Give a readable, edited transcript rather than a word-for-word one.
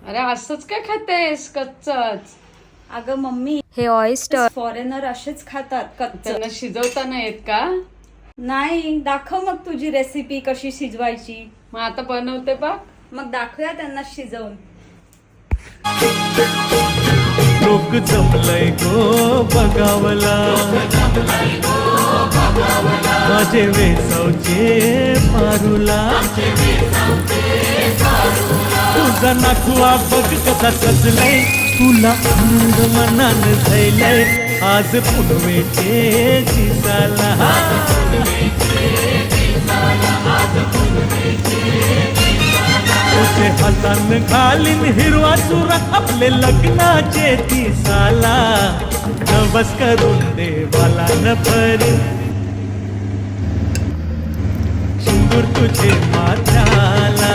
अरे असंच काय खातेस कच्चच? अगं मम्मी, हे ऑयस्टर फॉरेनर असेच खातात कच्च. त्यांना शिजवता नाही येत का? नाही, दाखव मग तुझी रेसिपी कशी शिजवायची. मग आता बनवते बघ. मग दाखवूया त्यांना शिजवून. लोक जमलंय गो बघावला, माझे वेसावचे पारुला, तुझा नाखुआ बघ कसा सजलाय, तुला आनंद मनान झैलय, आज पुनवेचे दिसाला. तुझे हातान घालीन हिरवा चुरा आपले लग्नाचे दिसाला, नवस करून देवाला न परी शिंदूर तुझे माथ्याला.